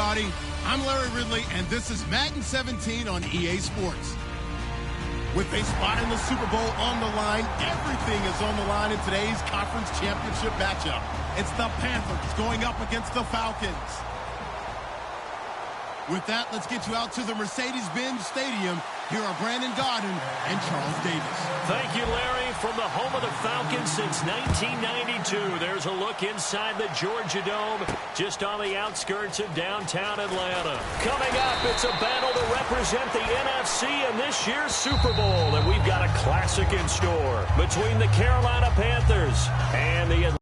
everybody. I'm Larry Ridley, and this is Madden 17 on EA Sports. With a spot in the Super Bowl on the line, everything is on the line in today's conference championship matchup. It's the Panthers going up against the Falcons. With that, let's get you out to the Mercedes-Benz Stadium. Here are Brandon Gaudin and Charles Davis. Thank you, Larry. From the home of the Falcons since 1992, there's a look inside the Georgia Dome, just on the outskirts of downtown Atlanta. Coming up, it's a battle to represent the NFC in this year's Super Bowl, and we've got a classic in store between the Carolina Panthers and the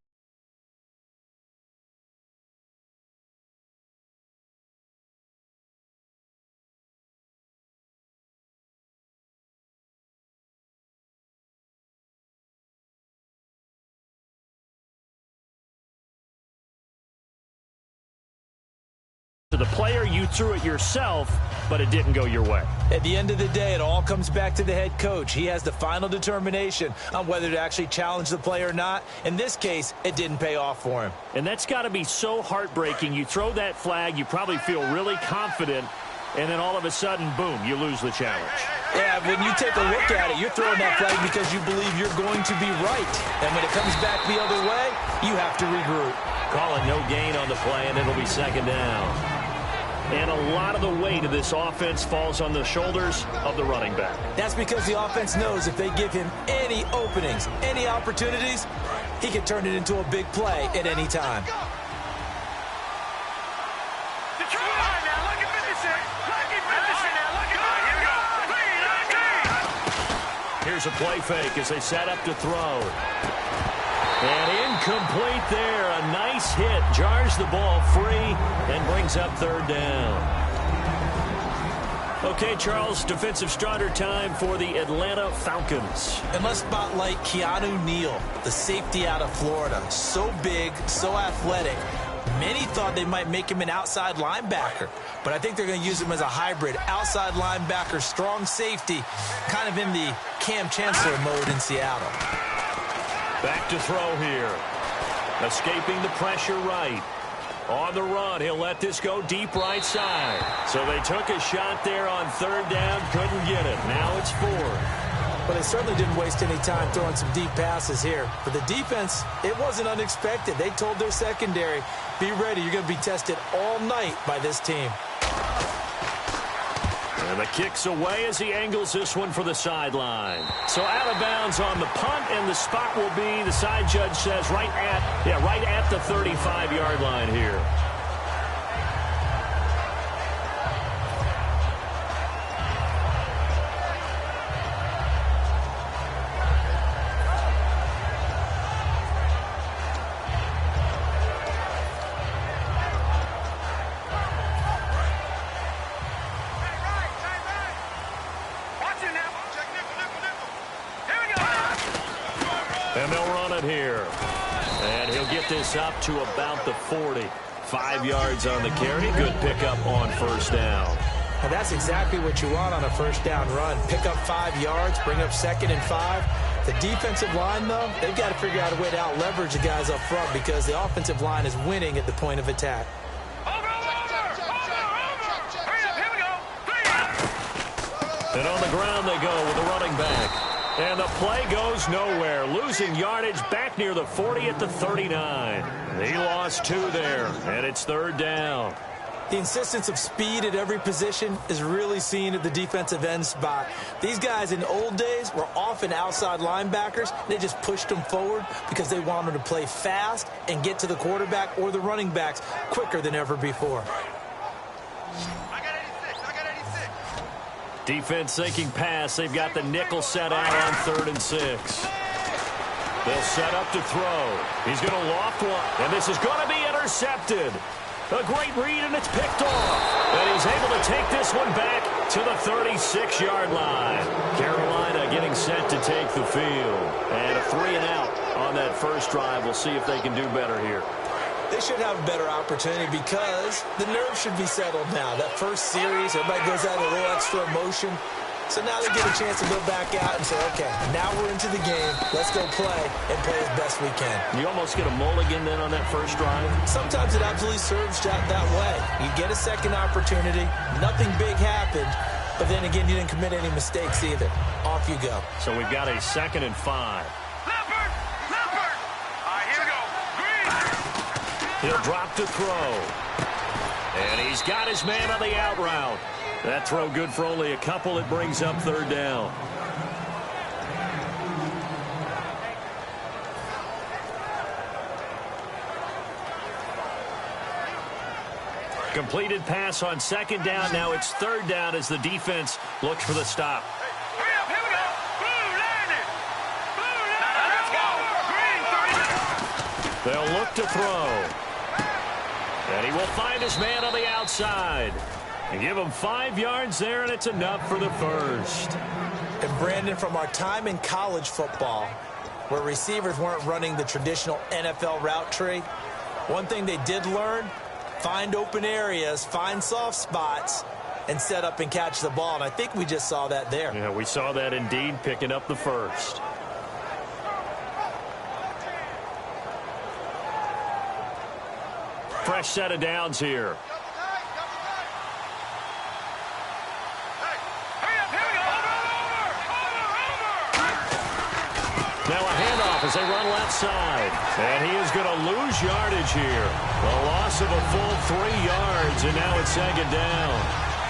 the player. You threw it yourself, but it didn't go your way. At the end of the day, it all comes back to the head coach. He has the final determination on whether to actually challenge the play or not. In this case, it didn't pay off for him. And that's got to be so heartbreaking. You throw that flag, you probably feel really confident, and then all of a sudden, boom, you lose the challenge. Yeah, when you take a look at it, you're throwing that flag because you believe you're going to be right. And when it comes back the other way, you have to regroup. Calling no gain on the play, and it'll be second down. And a lot of the weight of this offense falls on the shoulders of the running back. That's because the offense knows if they give him any openings, any opportunities, he can turn it into a big play at any time. Here's a play fake as they set up to throw. And incomplete there. A nice hit. Jars the ball free and brings up third down. Okay, Charles, defensive starter time for the Atlanta Falcons. And let's spotlight Keanu Neal, the safety out of Florida. So big, so athletic. Many thought they might make him an outside linebacker, but I think they're going to use him as a hybrid. Outside linebacker, strong safety, kind of in the Cam Chancellor mode in Seattle. Back to throw here. Escaping the pressure right. On the run, he'll let this go deep right side. So they took a shot there on third down, couldn't get it. Now it's fourth. Well, they certainly didn't waste any time throwing some deep passes here. For the defense, it wasn't unexpected. They told their secondary, be ready, you're going to be tested all night by this team. And the kick's away as he angles this one for the sideline. So out of bounds on the punt, and the spot will be, the side judge says, right at the 35-yard line here. And they'll run it here. And he'll get this up to about the 40. 5 yards on the carry. Good pickup on first down. And that's exactly what you want on a first down run. Pick up 5 yards, bring up 2nd and 5. The defensive line, though, they've got to figure out a way to out-leverage the guys up front because the offensive line is winning at the point of attack. And on the ground they go with the running back. And the play goes nowhere. Losing yardage back near the 40 at the 39. He lost 2 there, and it's third down. The insistence of speed at every position is really seen at the defensive end spot. These guys in the old days were often outside linebackers. They just pushed them forward because they wanted to play fast and get to the quarterback or the running backs quicker than ever before. Defense thinking pass. They've got the nickel set out on 3rd and 6. They'll set up to throw. He's going to loft one, and this is going to be intercepted. A great read, and it's picked off. And he's able to take this one back to the 36-yard line. Carolina getting set to take the field. And a 3-and-out on that first drive. We'll see if they can do better here. They should have a better opportunity because the nerves should be settled now. That first series, everybody goes out a little extra emotion. So now they get a chance to go back out and say, okay, now we're into the game. Let's go play and play as best we can. You almost get a mulligan then on that first drive? Sometimes it absolutely serves that way. You get a second opportunity. Nothing big happened. But then again, you didn't commit any mistakes either. Off you go. So we've got a 2nd and 5. Leopard! All right, here we go. Green! He'll drop to throw. And he's got his man on the out route. That throw good for only a couple. It brings up 3rd down. Completed pass on 2nd down. Now it's 3rd down as the defense looks for the stop. Hurry up, here we go. Blue, landed. Blue, let's go. Green, 30 minutes. They'll look to throw. And he will find his man on the outside. And give him 5 yards there, and it's enough for the first. And Brandon, from our time in college football, where receivers weren't running the traditional NFL route tree, one thing they did learn, find open areas, find soft spots, and set up and catch the ball. And I think we just saw that there. Yeah, we saw that indeed, picking up the first. Fresh set of downs here. Now a handoff as they run left side. And he is going to lose yardage here. A loss of a full 3 yards, and now it's 2nd down.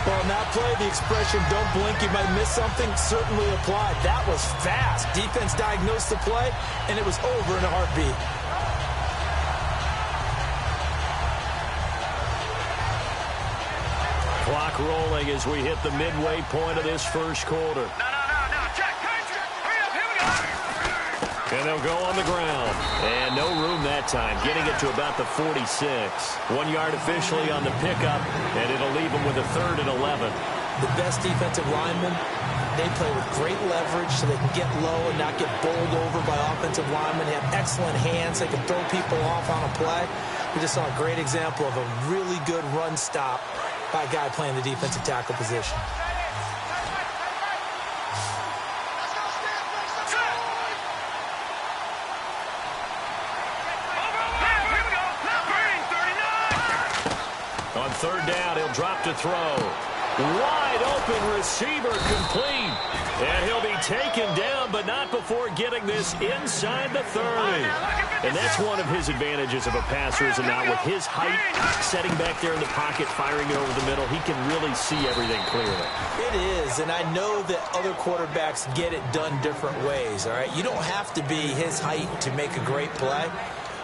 Well, on that play, the expression, don't blink, you might miss something, certainly applied. That was fast. Defense diagnosed the play, and it was over in a heartbeat. Clock rolling as we hit the midway point of this first quarter. No. Check. Hurry up, here we go. And they'll go on the ground. And no room that time, getting it to about the 46. 1 yard officially on the pickup, and it'll leave them with a 3rd and 11. The best defensive linemen, they play with great leverage so they can get low and not get bowled over by offensive linemen. They have excellent hands. They can throw people off on a play. We just saw a great example of a really good run stop by a guy playing the defensive tackle position. On 3rd down, he'll drop to throw. Wide open receiver complete. And he'll be taken down, but not before getting this inside the 30. And that's one of his advantages of a passer, is now with his height, setting back there in the pocket, firing it over the middle, he can really see everything clearly. It is, and I know that other quarterbacks get it done different ways, all right? You don't have to be his height to make a great play.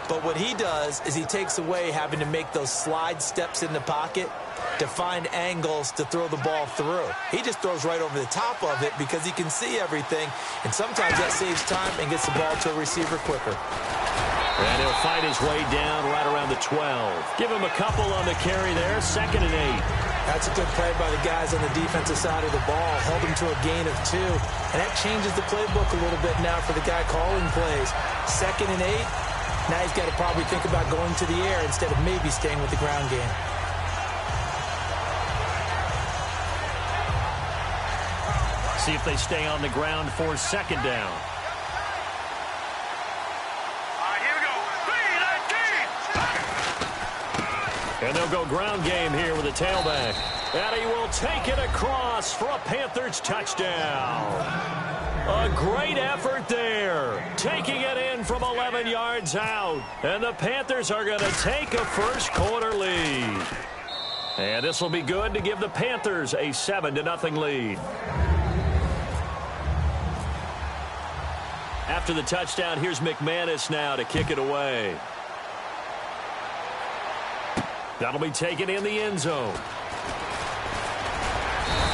But what he does is he takes away having to make those slide steps in the pocket to find angles to throw the ball through. He just throws right over the top of it because he can see everything, and sometimes that saves time and gets the ball to a receiver quicker. And he'll fight his way down right around the 12. Give him a couple on the carry there, 2nd and 8. That's a good play by the guys on the defensive side of the ball. Held him to a gain of 2. And that changes the playbook a little bit now for the guy calling plays. 2nd and 8. Now he's got to probably think about going to the air instead of maybe staying with the ground game. See if they stay on the ground for 2nd down. All right, here we go. And they'll go ground game here with a tailback. And he will take it across for a Panthers touchdown. A great effort there, taking it in from 11 yards out. And the Panthers are going to take a first quarter lead. And this will be good to give the Panthers a 7-0 lead. After the touchdown, here's McManus now to kick it away. That'll be taken in the end zone.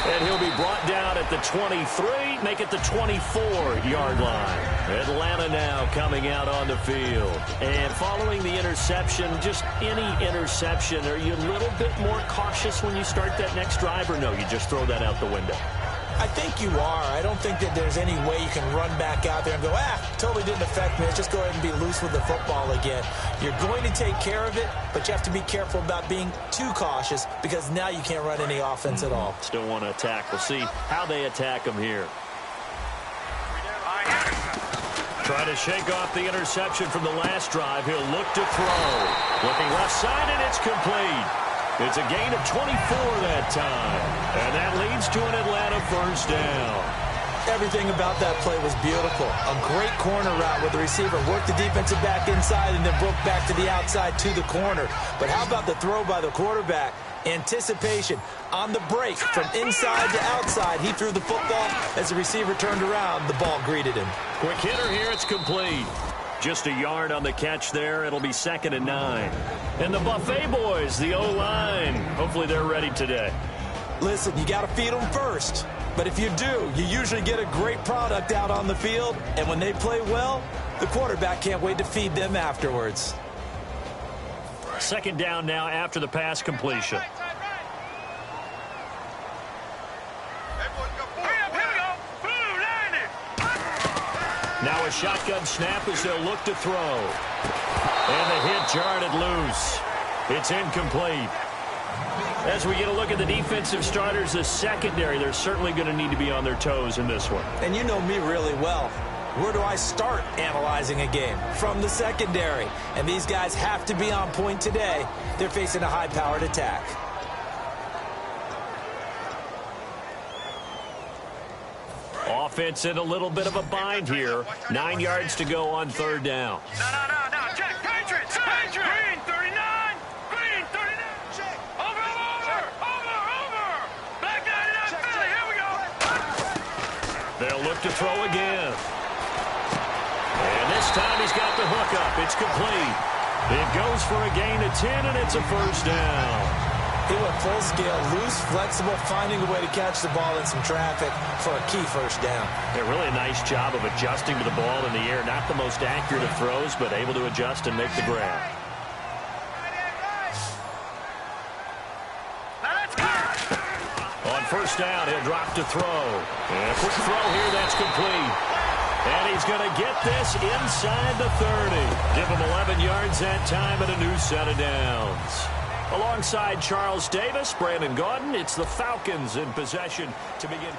And he'll be brought down at the 23, make it the 24-yard line. Atlanta now coming out on the field. And following the interception, just any interception, are you a little bit more cautious when you start that next drive, or no, you just throw that out the window? I think you are. I don't think that there's any way you can run back out there and go, totally didn't affect me. Let's just go ahead and be loose with the football again. You're going to take care of it, but you have to be careful about being too cautious because now you can't run any offense at all. Still want to attack. We'll see how they attack him here. Trying to shake off the interception from the last drive. He'll look to throw. Looking left side, and it's complete. It's a gain of 24 that time. And that leads to an Atlanta first down. Everything about that play was beautiful. A great corner route where the receiver worked the defensive back inside and then broke back to the outside to the corner. But how about the throw by the quarterback? Anticipation on the break from inside to outside. He threw the football. As the receiver turned around, the ball greeted him. Quick hitter here. It's complete. Just a yard on the catch there. It'll be 2nd and 9. And the Buffet boys, the O-line, hopefully they're ready today. Listen, you got to feed them first. But if you do, you usually get a great product out on the field. And when they play well, the quarterback can't wait to feed them afterwards. 2nd down now after the pass completion. Now a shotgun snap as they'll look to throw. And the hit jarred it loose. It's incomplete. As we get a look at the defensive starters, the secondary, they're certainly going to need to be on their toes in this one. And you know me really well. Where do I start analyzing a game? From the secondary. And these guys have to be on point today. They're facing a high-powered attack. Offense in a little bit of a bind here. 9 yards to go on 3rd down. No. Check. Patriots. Green 39. Green 39. Check. Over. Black 99 Philly. Here we go. They'll look to throw again. And this time he's got the hook up. It's complete. It goes for a gain of 10, and it's a first down. He went full scale, loose, flexible, finding a way to catch the ball in some traffic for a key first down. Yeah, really a nice job of adjusting to the ball in the air. Not the most accurate of throws, but able to adjust and make the grab. On 1st down, he'll drop to throw. And a quick throw here, that's complete. And he's going to get this inside the 30. Give him 11 yards that time and a new set of downs. Alongside Charles Davis, Brandon Gaudin, it's the Falcons in possession to begin.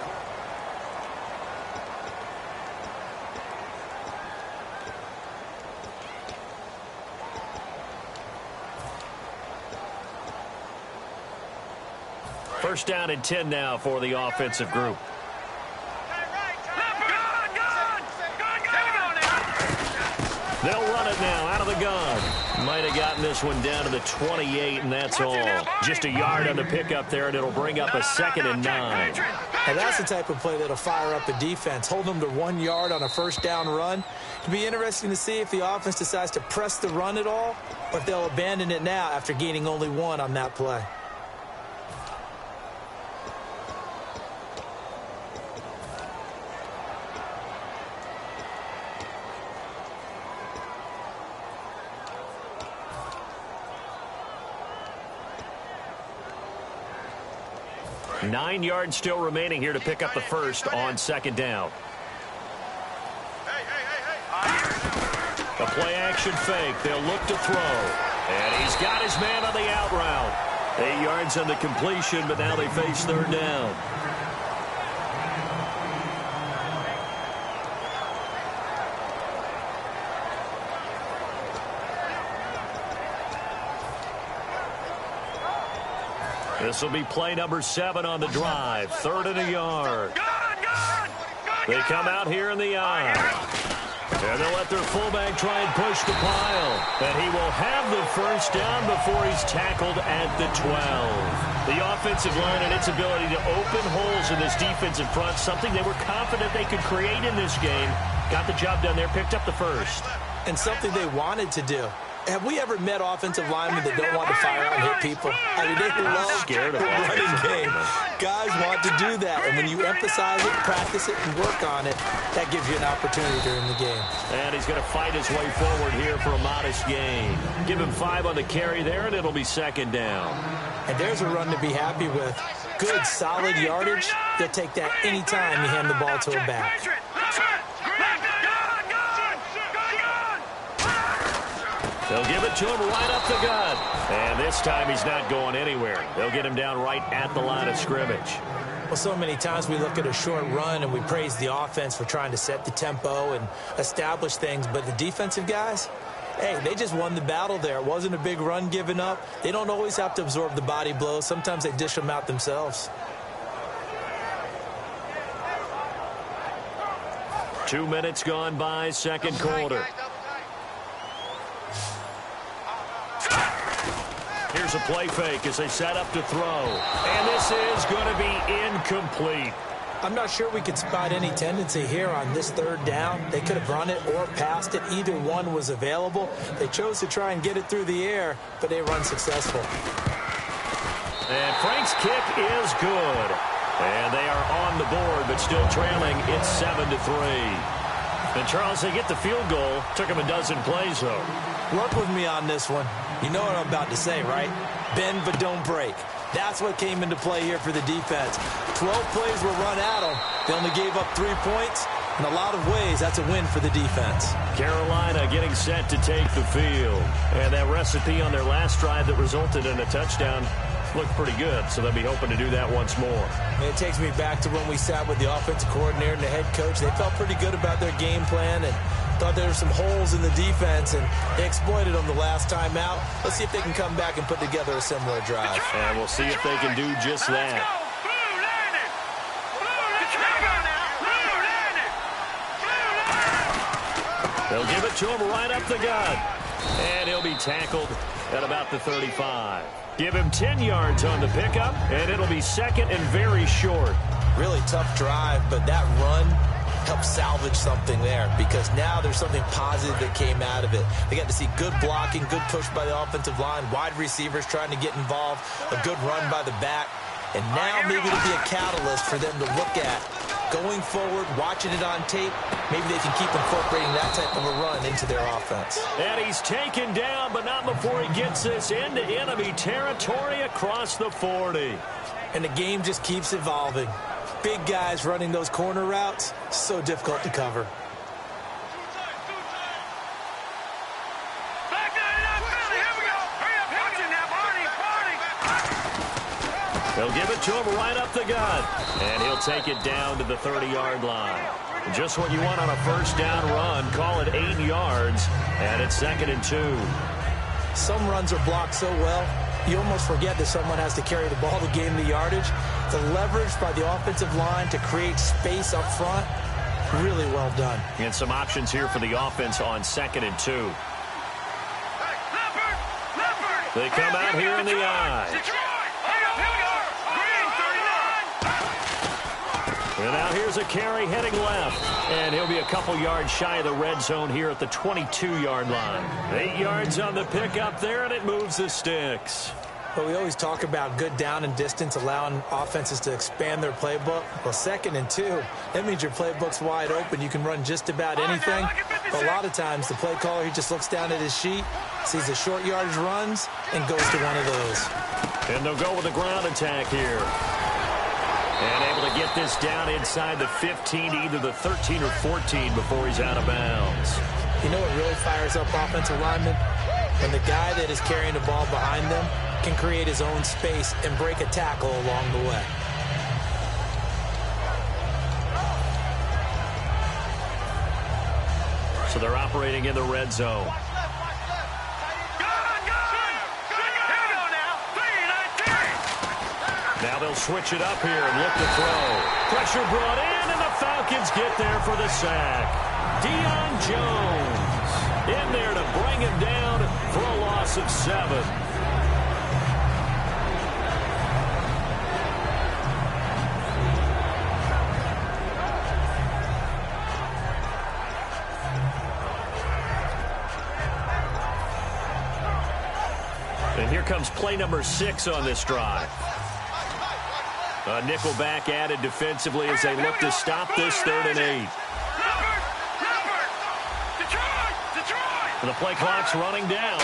First down and 10 now for the offensive group. They'll run it now out of the gun. Might have gotten this one down to the 28, and that's all. Just a yard on the pickup there, and it'll bring up a 2nd and 9. And that's the type of play that'll fire up a defense. Hold them to 1 yard on a first down run. It'll be interesting to see if the offense decides to press the run at all, or if they'll abandon it now after gaining only 1 on that play. Nine yards still remaining here to pick up the first on 2nd down. A play-action fake. They'll look to throw. And he's got his man on the out route. 8 yards on the completion, but now they face 3rd down. This will be play number 7 on the drive. 3rd and a yard. They come out here in the eye. And they'll let their fullback try and push the pile. And he will have the first down before he's tackled at the 12. The offensive line and its ability to open holes in this defensive front, something they were confident they could create in this game. Got the job done there, picked up the first. And something they wanted to do. Have we ever met offensive linemen that don't want to fire out and hit people? I mean, they love scared the of running game. Guys want to do that, and when you emphasize it, practice it, and work on it, that gives you an opportunity during the game. And he's going to fight his way forward here for a modest gain. Give him 5 on the carry there, and it'll be 2nd down. And there's a run to be happy with. good, solid yardage, they'll take that anytime you hand the ball to a back. They'll give it to him right up the gut. And this time he's not going anywhere. They'll get him down right at the line of scrimmage. Well, so many times we look at a short run and we praise the offense for trying to set the tempo and establish things. But the defensive guys, hey, they just won the battle there. It wasn't a big run given up. They don't always have to absorb the body blows. Sometimes they dish them out themselves. 2 minutes gone by, second quarter. Here's a play fake as they set up to throw. And this is going to be incomplete. I'm not sure we could spot any tendency here on this third down. They could have run it or passed it. Either one was available. They chose to try and get it through the air, but they run successful. And Frank's kick is good. And they are on the board, but still trailing. It's 7-3. And Charles, they get the field goal. Took them a dozen plays, though. Work with me on this one. You know what I'm about to say, right? Bend but don't break. That's what came into play here for the defense. 12 plays were run at them. They only gave up 3 points. In a lot of ways, that's a win for the defense. Carolina getting set to take the field. And that recipe on their last drive that resulted in a touchdown looked pretty good, so they'll be hoping to do that once more. And it takes me back to when we sat with the offensive coordinator and the head coach. They felt pretty good about their game plan and thought there were some holes in the defense, and they exploited them the last time out. Let's see if they can come back and put together a similar drive. And we'll see if they can do just that. They'll give it to him right up the gut. And he'll be tackled at about the 35. Give him 10 yards on the pickup, and it'll be second and very short. Really tough drive, but that run helped salvage something there because now there's something positive that came out of it. They got to see good blocking, good push by the offensive line, wide receivers trying to get involved, a good run by the back, and now maybe it'll be a catalyst for them to look at going forward, watching it on tape. Maybe they can keep incorporating that type of a run into their offense. And he's taken down, but not before he gets this into enemy territory across the 40. And the game just keeps evolving. Big guys running those corner routes, so difficult to cover. They'll give it to him right up the gut. And he'll take it down to the 30-yard line. Just what you want on a first down run. Call it 8 yards. And it's 2nd and 2. Some runs are blocked so well, you almost forget that someone has to carry the ball to gain the yardage. The leverage by the offensive line to create space up front, really well done. And some options here for the offense on 2nd and 2. They come out here in the eye. And now here's a carry heading left. And he'll be a couple yards shy of the red zone here at the 22-yard line. 8 yards on the pickup there, and it moves the sticks. But we always talk about good down and distance, allowing offenses to expand their playbook. Well, 2nd and 2, that means your playbook's wide open. You can run just about anything. But a lot of times, the play caller, he just looks down at his sheet, sees the short yardage runs, and goes to one of those. And they'll go with a ground attack here. And able to get this down inside the 15, either the 13 or 14 before he's out of bounds. You know what really fires up offensive linemen? When the guy that is carrying the ball behind them can create his own space and break a tackle along the way. So they're operating in the red zone. Now they'll switch it up here and look to throw. Pressure brought in, and the Falcons get there for the sack. Deion Jones in there to bring him down for a loss of 7. And here comes play number 6 on this drive. A nickelback added defensively as they look to stop this 3rd and 8. The play clock's running down.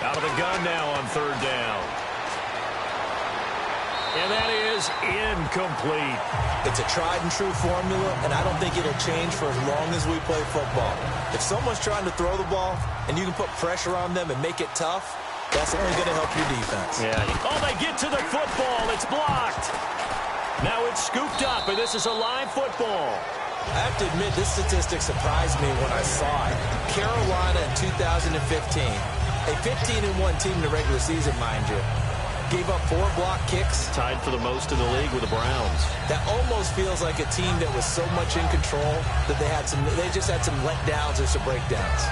Out of the gun now on 3rd down. And that is incomplete. It's a tried-and-true formula, and I don't think it'll change for as long as we play football. If someone's trying to throw the ball and you can put pressure on them and make it tough, that's only going to help your defense. Yeah. Oh, they get to the football. It's blocked. Now it's scooped up, and this is a live football. I have to admit, this statistic surprised me when I saw it. Carolina in 2015, a 15-1 team in the regular season, mind you, gave up 4 block kicks. Tied for the most in the league with the Browns. That almost feels like a team that was so much in control that they just had some letdowns or some breakdowns.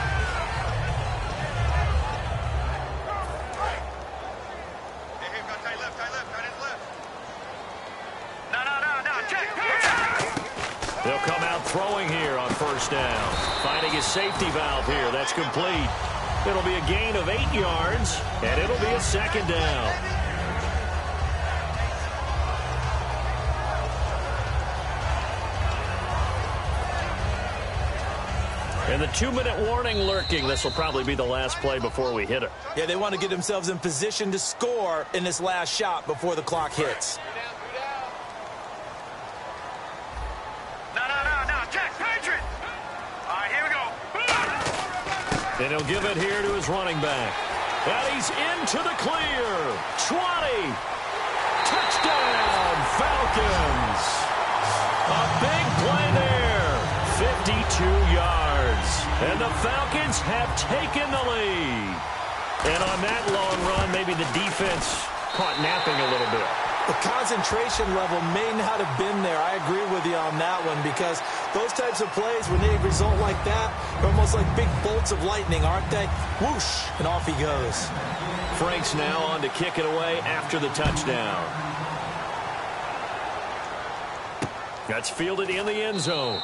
They'll come out throwing here on first down. Finding his safety valve here. That's complete. It'll be a gain of 8 yards, and it'll be a second down. And the 2-minute warning lurking. This will probably be the last play before we hit it. Yeah, they want to get themselves in position to score in this last shot before the clock hits. And he'll give it here to his running back. And he's into the clear. 20. Touchdown, Falcons. A big play there. 52 yards. And the Falcons have taken the lead. And on that long run, maybe the defense caught napping a little bit. The concentration level may not have been there. I agree with you on that one, because those types of plays, when they result like that, they're almost like big bolts of lightning, aren't they? Whoosh, and off he goes. Frank's now on to kick it away after the touchdown. That's fielded in the end zone.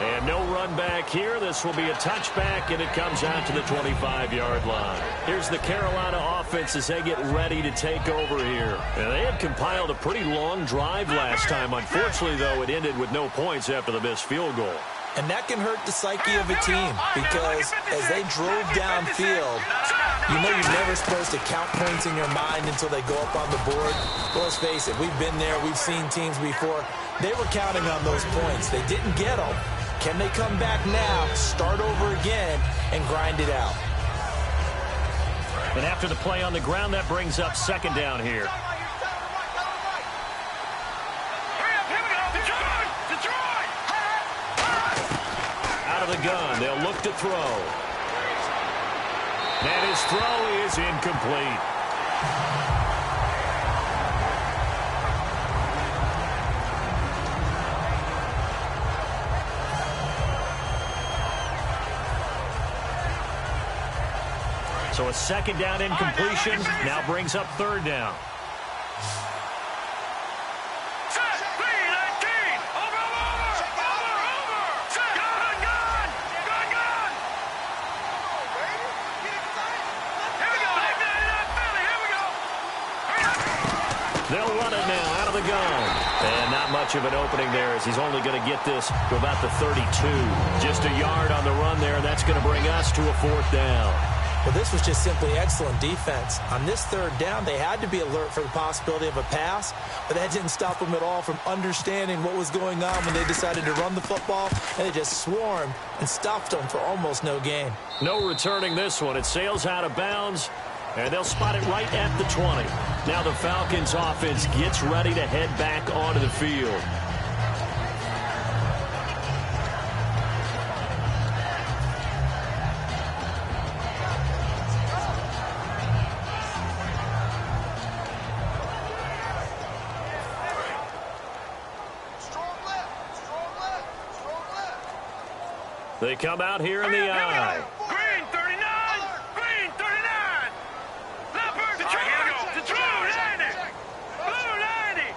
And no run back here. This will be a touchback, and it comes out to the 25-yard line. Here's the Carolina offense as they get ready to take over here. And they had compiled a pretty long drive last time. Unfortunately, though, it ended with no points after the missed field goal. And that can hurt the psyche of a team, because as they drove downfield, you know you're never supposed to count points in your mind until they go up on the board. Well, let's face it, we've been there. We've seen teams before. They were counting on those points. They didn't get them. Can they come back now, start over again, and grind it out? And after the play on the ground, that brings up second down here. Out of the gun, they'll look to throw. And his throw is incomplete. So a second down incompletion now brings up third down. They'll run it now out of the gun. And not much of an opening there, as he's only going to get this to about the 32. Just a yard on the run there, and that's going to bring us to a fourth down. Well, this was just simply excellent defense. On this third down, they had to be alert for the possibility of a pass, but that didn't stop them at all from understanding what was going on when they decided to run the football, and they just swarmed and stuffed them for almost no gain. No returning this one. It sails out of bounds, and they'll spot it right at the 20. Now the Falcons offense gets ready to head back onto the field. They come out here in the eye. Green 39! Green 39! Leopard! Here we go! Blue 90! Blue 90!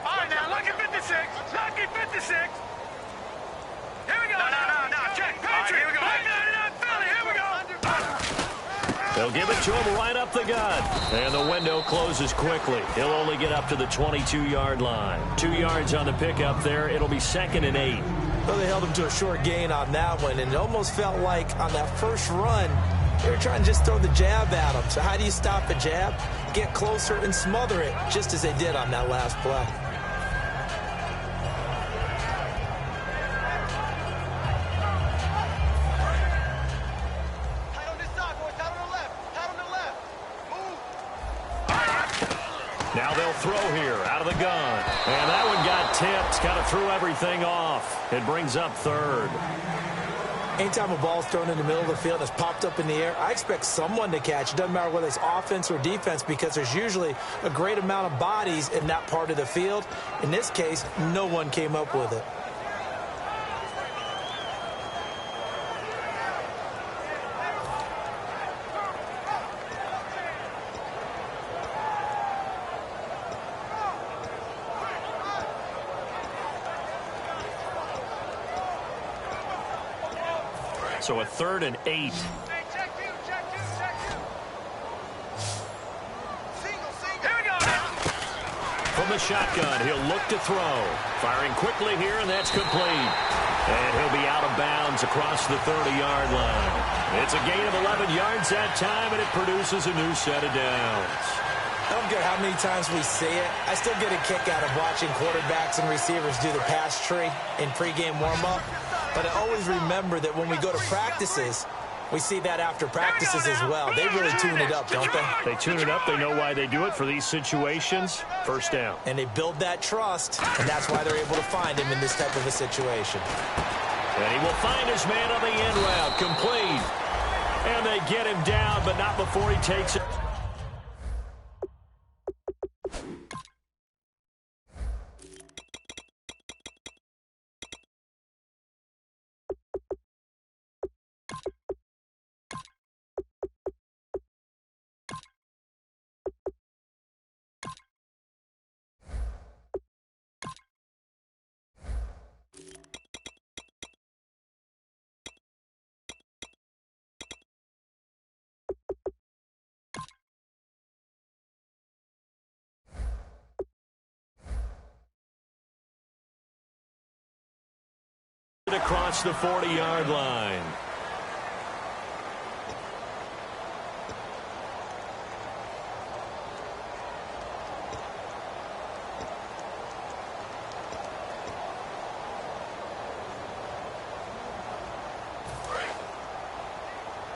All right, now, lucky 56! Lucky 56! Here we go! No, check! Patriot! Here we go! Black 99 Philly! Here we go! They'll give it to him right up the gut. And the window closes quickly. He'll only get up to the 22-yard line. 2 yards on the pickup there. It'll be 2nd and 8. Well, they held him to a short gain on that one, and it almost felt like on that first run, they were trying to just throw the jab at him. So how do you stop a jab? Get closer and smother it, just as they did on that last play. Now they'll throw here out of the gun. And that one got tipped. Kind of threw everything off. It brings up third. Anytime a ball's thrown in the middle of the field and it's popped up in the air, I expect someone to catch. It doesn't matter whether it's offense or defense, because there's usually a great amount of bodies in that part of the field. In this case, no one came up with it. So a 3rd and 8. From the shotgun, he'll look to throw. Firing quickly here, and that's complete. And he'll be out of bounds across the 30-yard line. It's a gain of 11 yards that time, and it produces a new set of downs. I don't care how many times we see it. I still get a kick out of watching quarterbacks and receivers do the pass tree in pregame warm-up. But I always remember that when we go to practices, we see that after practices as well. They really tune it up, don't they? They tune it up. They know why they do it for these situations. First down. And they build that trust, and that's why they're able to find him in this type of a situation. And he will find his man on the end route. Complete. And they get him down, but not before he takes it. Across the 40-yard line.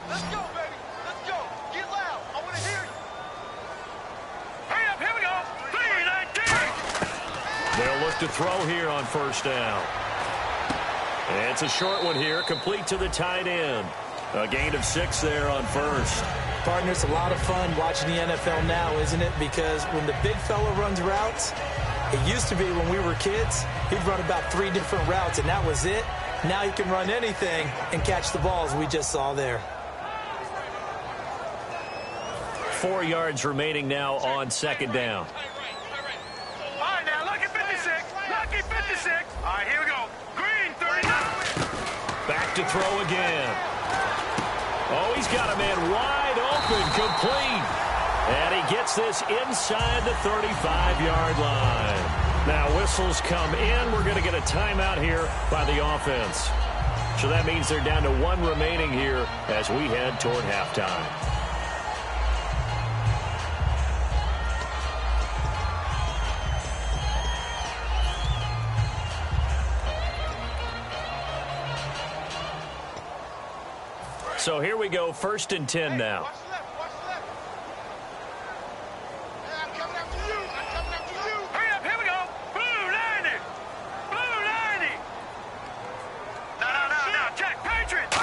Let's go, baby. Let's go. Get loud. I want to hear you. Hurry up. Here we go. 3-19. They'll look to throw here on first down. It's a short one here, complete to the tight end. A gain of 6 there on first. Partner, it's a lot of fun watching the NFL now, isn't it? Because when the big fella runs routes, it used to be when we were kids, he'd run about 3 different routes, and that was it. Now he can run anything and catch the balls we just saw there. 4 yards remaining now on second down. All right, now, lucky 56. Lucky 56. All right, here we go. Green, 39. Back to throw again. Oh, he's got a man wide open, complete. And he gets this inside the 35-yard line. Now whistles come in. We're going to get a timeout here by the offense. So that means they're down to 1 remaining here as we head toward halftime. So here we go, 1st and 10 now. Watch left, watch left. Hey, I'm coming after you. I'm coming after you. Hurry up, here we go. Blue 90. Blue 90. No, check, Patriots.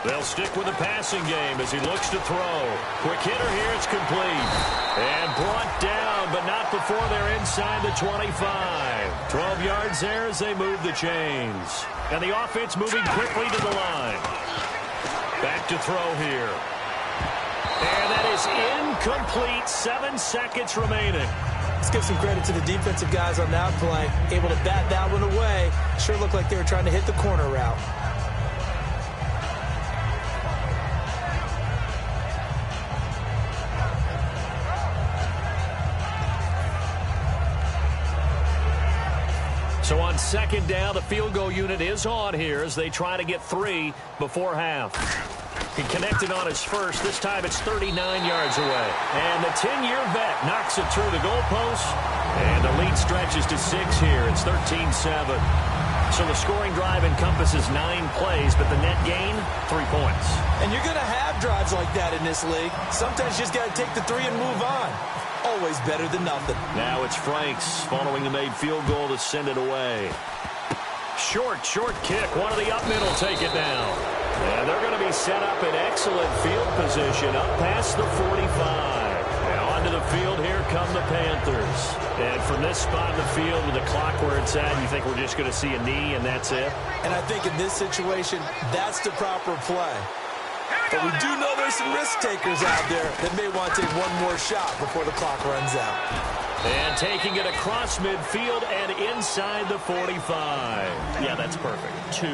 They'll stick with the passing game as he looks to throw. Quick hitter here, it's complete. And brought down, but not before they're inside the 25. 12 yards there as they move the chains. And the offense moving quickly to the line. Back to throw here. And that is incomplete. 7 seconds remaining. Let's give some credit to the defensive guys on that play. Able to bat that one away. Sure looked like they were trying to hit the corner route. So on second down, the field goal unit is on here as they try to get 3 before half. He connected on his first. This time it's 39 yards away. And the 10-year vet knocks it through the goalpost. And the lead stretches to 6 here. It's 13-7. So the scoring drive encompasses 9 plays, but the net gain, 3 points. And you're going to have drives like that in this league. Sometimes you just got to take the 3 and move on. Always better than nothing. Now it's Franks following the made field goal to send it away. Short kick. One of the up middle take it down. And they're going to be set up in excellent field position up past the 45. Now onto the field, here come the Panthers. And from this spot in the field with the clock where it's at, you think we're just going to see a knee and that's it? And I think in this situation, that's the proper play. But we do know there's some risk takers out there that may want to take one more shot before the clock runs out. And taking it across midfield and inside the 45. Yeah, that's perfect. 2,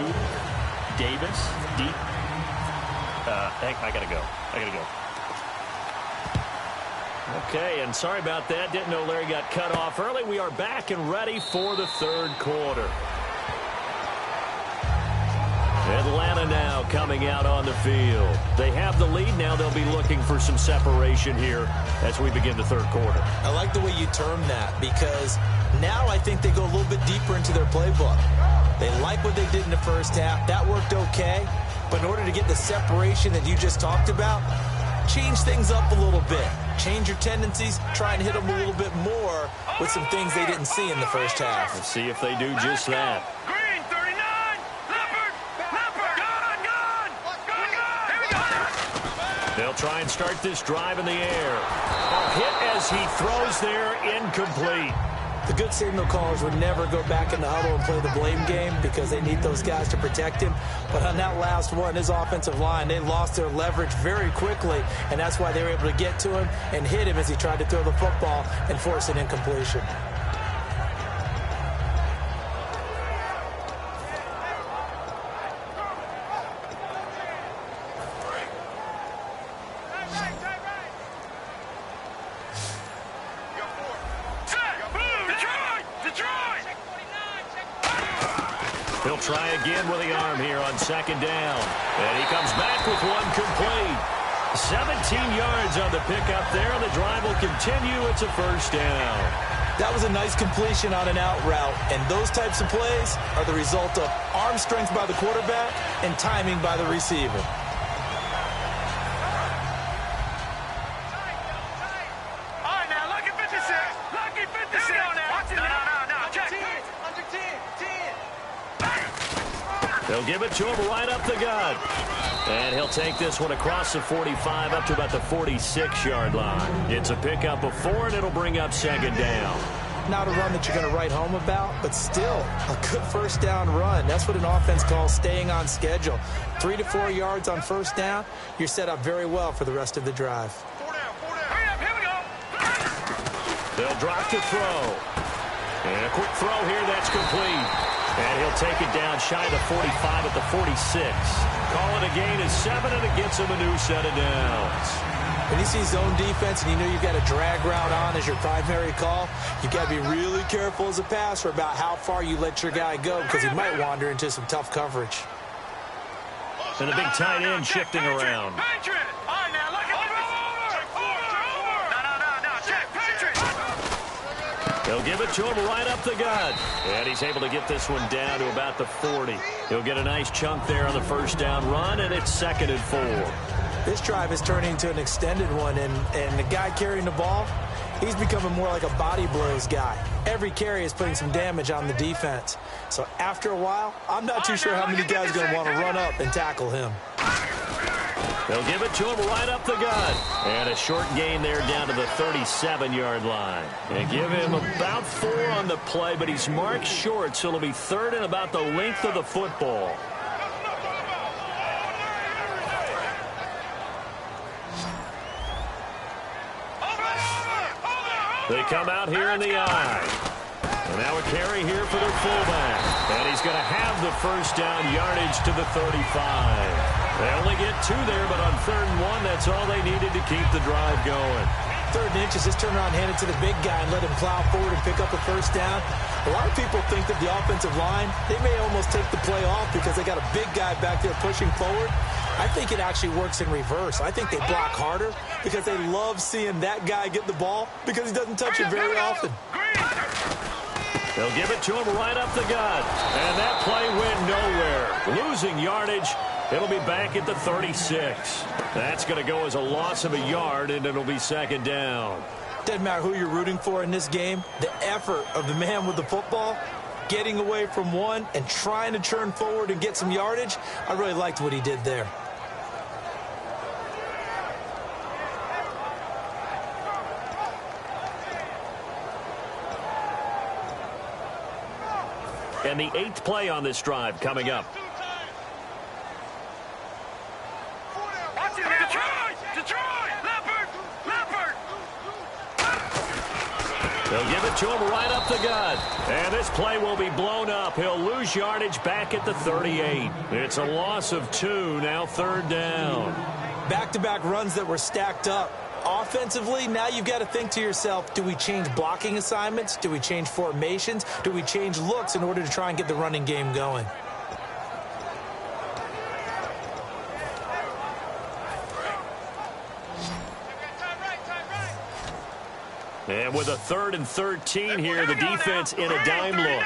Davis, deep. I got to go. Okay, and sorry about that. Didn't know Larry got cut off early. We are back and ready for the third quarter. Atlanta now coming out on the field. They have the lead. Now they'll be looking for some separation here as we begin the third quarter. I like the way you term that because now I think they go a little bit deeper into their playbook. They like what they did in the first half. That worked okay. But in order to get the separation that you just talked about, change things up a little bit. Change your tendencies. Try and hit them a little bit more with some things they didn't see in the first half. Let's see if they do just that. Green, 39. Leopard. Here we go. They'll try and start this drive in the air. A hit as he throws there, incomplete. The good signal callers would never go back in the huddle and play the blame game because they need those guys to protect him. But on that last one, his offensive line, they lost their leverage very quickly, and that's why they were able to get to him and hit him as he tried to throw the football and force an incompletion. He'll try again with the arm here on second down. And he comes back with one complete. 17 yards on the pickup there, and the drive will continue. It's a first down. That was a nice completion on an out route, and those types of plays are the result of arm strength by the quarterback and timing by the receiver. All right, now, lucky 56. Lucky 56. Watch it now. No. Check. Under 10. They'll give it to him right up the gut. And he'll take this one across the 45 up to about the 46-yard line. It's a pickup of 4, and it'll bring up second down. Not a run that you're going to write home about, but still a good first down run. That's what an offense calls staying on schedule. 3 to 4 yards on first down, you're set up very well for the rest of the drive. 4 down. Hurry up, here we go. They'll drop to throw. And a quick throw here, that's complete. And he'll take it down shy of the 45 at the 46. Call it a gain of 7, and it gets him a new set of downs. When you see zone defense and you know you've got a drag route on as your primary call, you've got to be really careful as a passer about how far you let your guy go because he might wander into some tough coverage. And the big tight end shifting around. Patriot. All right, now, look at over. No. Check. Patriot. They'll give it to him right up the gut. And he's able to get this one down to about the 40. He'll get a nice chunk there on the first down run, and it's 2nd and 4. This drive is turning into an extended one, and the guy carrying the ball, he's becoming more like a body blows guy. Every carry is putting some damage on the defense. So after a while, I'm not too sure how many guys are going to want to run up and tackle him. They'll give it to him right up the gut. And a short gain there down to the 37-yard line. And give him about 4 on the play, but he's marked short, so it'll be 3rd and about the length of the football. They come out here in the eye. And now a carry here for their fullback. And he's going to have the first down yardage to the 35. They only get 2 there, but on 3rd and 1, that's all they needed to keep the drive going. 3rd and inches, just turn around and hand it to the big guy and let him plow forward and pick up a first down. A lot of people think that the offensive line, they may almost take the play off because they got a big guy back there pushing forward. I think it actually works in reverse. I think they block harder because they love seeing that guy get the ball because he doesn't touch it very often. They'll give it to him right up the gut. And that play went nowhere. Losing yardage. It'll be back at the 36. That's going to go as a loss of a yard, and it'll be 2nd down. Doesn't matter who you're rooting for in this game. The effort of the man with the football, getting away from one and trying to turn forward and get some yardage, I really liked what he did there. And the 8th play on this drive coming up. They'll give it to him right up the gut. And this play will be blown up. He'll lose yardage back at the 38. It's a loss of 2, now 3rd down. Back-to-back runs that were stacked up. Offensively, now you've got to think to yourself, do we change blocking assignments? Do we change formations? Do we change looks in order to try and get the running game going? And with a 3rd and 13 here, the defense in a dime look.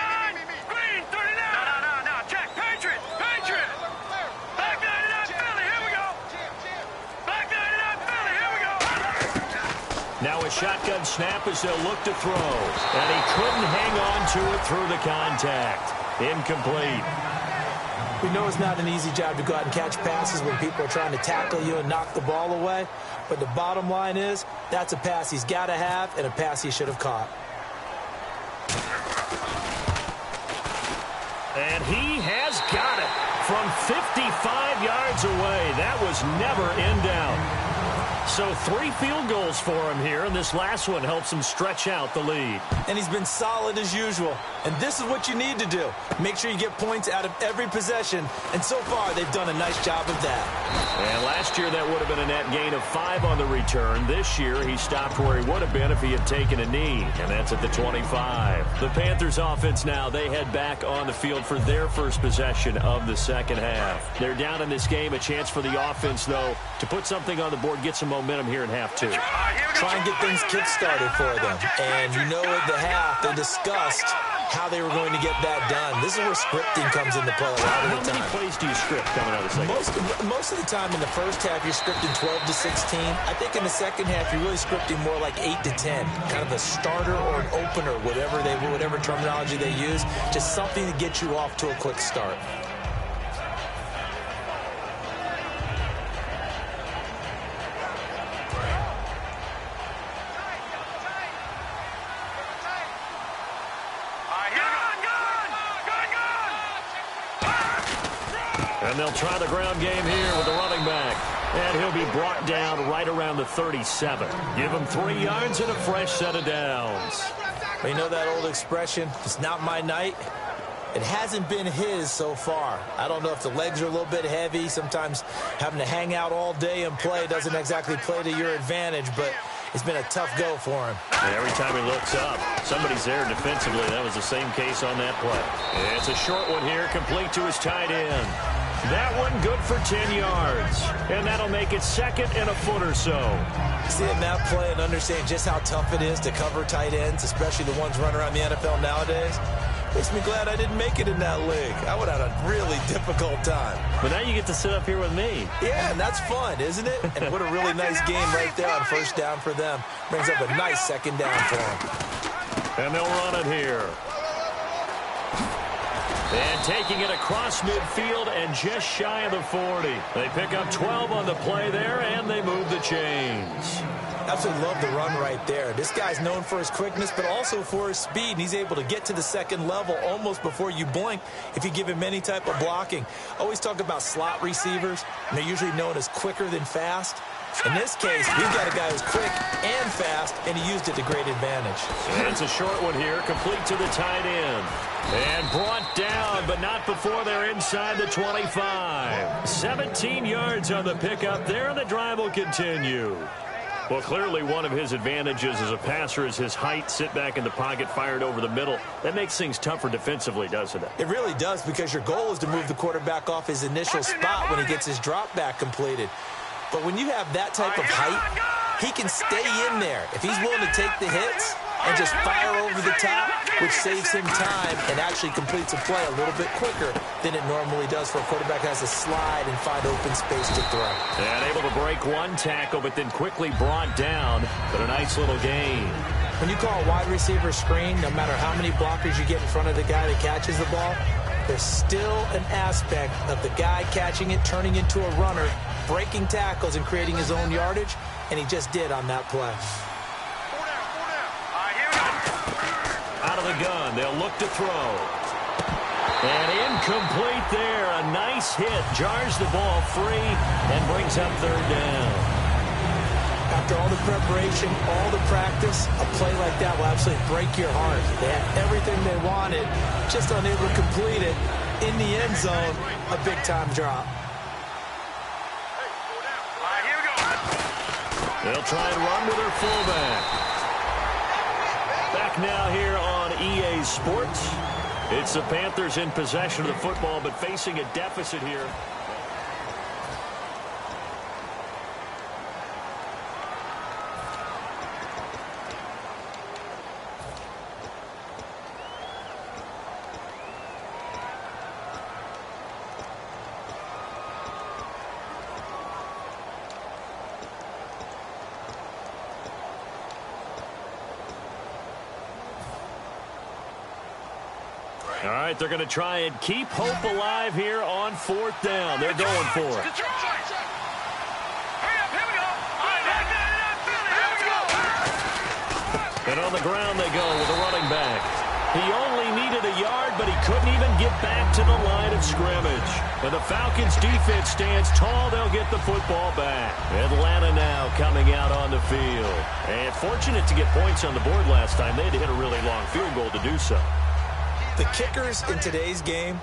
Now a shotgun snap as they'll look to throw. And he couldn't hang on to it through the contact. Incomplete. We know it's not an easy job to go out and catch passes when people are trying to tackle you and knock the ball away. But the bottom line is, that's a pass he's got to have and a pass he should have caught. And he has got it from 55 yards away. That was never in doubt. So 3 field goals for him here, and this last one helps him stretch out the lead. And he's been solid as usual. And this is what you need to do. Make sure you get points out of every possession. And so far, they've done a nice job of that. And last year, that would have been a net gain of 5 on the return. This year, he stopped where he would have been if he had taken a knee, and that's at the 25. The Panthers offense now, they head back on the field for their first possession of the second half. They're down in this game. A chance for the offense, though, to put something on the board, get some momentum here in half 2. Try and get things kick-started for them. And you know at the half, they discussed how they were going to get that done. This is where scripting comes into play a lot of the time. How many plays do you script coming out of the second? Most of the time in the first half, you're scripting 12 to 16. I think in the second half, you're really scripting more like 8 to 10. Kind of a starter or an opener, whatever terminology they use. Just something to get you off to a quick start. And they'll try the ground game here with the running back. And he'll be brought down right around the 37. Give him 3 yards and a fresh set of downs. Well, you know that old expression, it's not my night? It hasn't been his so far. I don't know if the legs are a little bit heavy. Sometimes having to hang out all day and play doesn't exactly play to your advantage, but it's been a tough go for him. And every time he looks up, somebody's there defensively. That was the same case on that play. And it's a short one here, complete to his tight end. That one good for 10 yards. And that'll make it 2nd and a foot or so. Seeing that play and understanding just how tough it is to cover tight ends, especially the ones running around the NFL nowadays, makes me glad I didn't make it in that league. I would have had a really difficult time. But now you get to sit up here with me. Yeah, and that's fun, isn't it? And what a really nice game right there on first down for them. Brings up a nice second down for them. And they'll run it here. And taking it across midfield and just shy of the 40. They pick up 12 on the play there, and they move the chains. Absolutely love the run right there. This guy's known for his quickness, but also for his speed. And he's able to get to the second level almost before you blink if you give him any type of blocking. I always talk about slot receivers, and they're usually known as quicker than fast. In this case, we've got a guy who's quick and fast, and he used it to great advantage. And it's a short one here, complete to the tight end. And brought down, but not before they're inside the 25. 17 yards on the pickup there, and the drive will continue. Well, clearly one of his advantages as a passer is his height. Sit back in the pocket, fired over the middle. That makes things tougher defensively, doesn't it? It really does, because your goal is to move the quarterback off his initial spot when he gets his drop back completed. But when you have that type of height, he can stay in there. If he's willing to take the hits and just fire over the top, which saves him time and actually completes a play a little bit quicker than it normally does for a quarterback who has to slide and find open space to throw. And able to break one tackle, but then quickly brought down. But a nice little gain. When you call a wide receiver screen, no matter how many blockers you get in front of the guy that catches the ball, there's still an aspect of the guy catching it, turning into a runner, breaking tackles and creating his own yardage, and he just did on that play. Out of the gun, they'll look to throw. And incomplete there. A nice hit. Jars the ball free and brings up third down. After all the preparation, all the practice, a play like that will absolutely break your heart. They had everything they wanted, just unable to complete it. In the end zone, a big-time drop. They'll try and run with their fullback. Back now here on EA Sports. It's the Panthers in possession of the football, but facing a deficit here. All right, they're going to try and keep hope alive here on fourth down. They're going for it. And on the ground they go with a running back. He only needed a yard, but he couldn't even get back to the line of scrimmage. And the Falcons defense stands tall. They'll get the football back. Atlanta now coming out on the field. And fortunate to get points on the board last time. They had to hit a really long field goal to do so. The kickers in today's game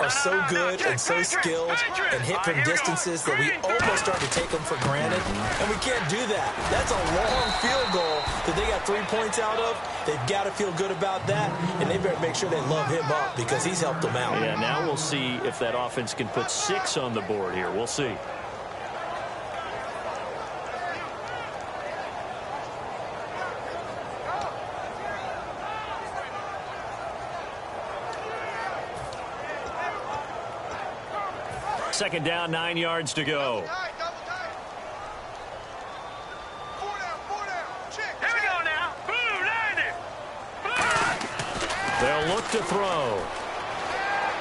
are so good and so skilled and hit from distances that we almost start to take them for granted, and we can't do that. That's a long field goal that they got 3 points out of. They've got to feel good about that, and they better make sure they love him up because he's helped them out. Yeah, now we'll see if that offense can put 6 on the board here. We'll see. Second down, 9 yards to go. They'll look to throw.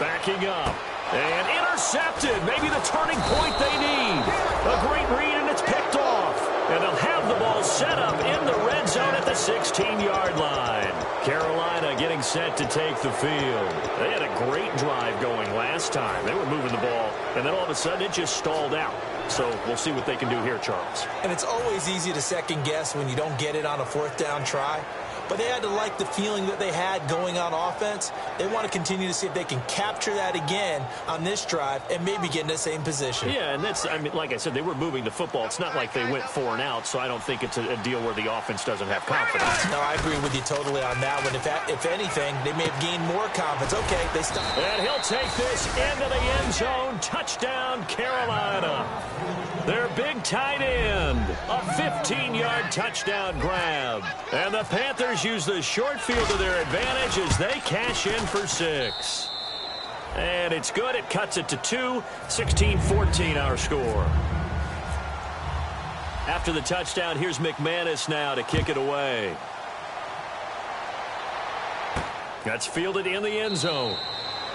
Backing up. And intercepted. Maybe the turning point they need. A great read, and it's picked off. And they'll have the ball set up in the red zone at the 16-yard line. Carolina getting set to take the field. They had a great drive going last time. They were moving the ball, and then all of a sudden it just stalled out. So we'll see what they can do here, Charles. And it's always easy to second guess when you don't get it on a fourth down try. But they had to like the feeling that they had going on offense. They want to continue to see if they can capture that again on this drive and maybe get in the same position. Yeah, and that's, I mean, like I said, they were moving the football. It's not like they went 4 and out, so I don't think it's a deal where the offense doesn't have confidence. No, I agree with you totally on that one. If anything, they may have gained more confidence. Okay, they stop. And he'll take this into the end zone. Touchdown, Carolina. Their big tight end. A 15-yard touchdown grab. And the Panthers use the short field to their advantage as they cash in for 6. And it's good. It cuts it to 2. 16-14 our score. After the touchdown, here's McManus now to kick it away. That's fielded in the end zone.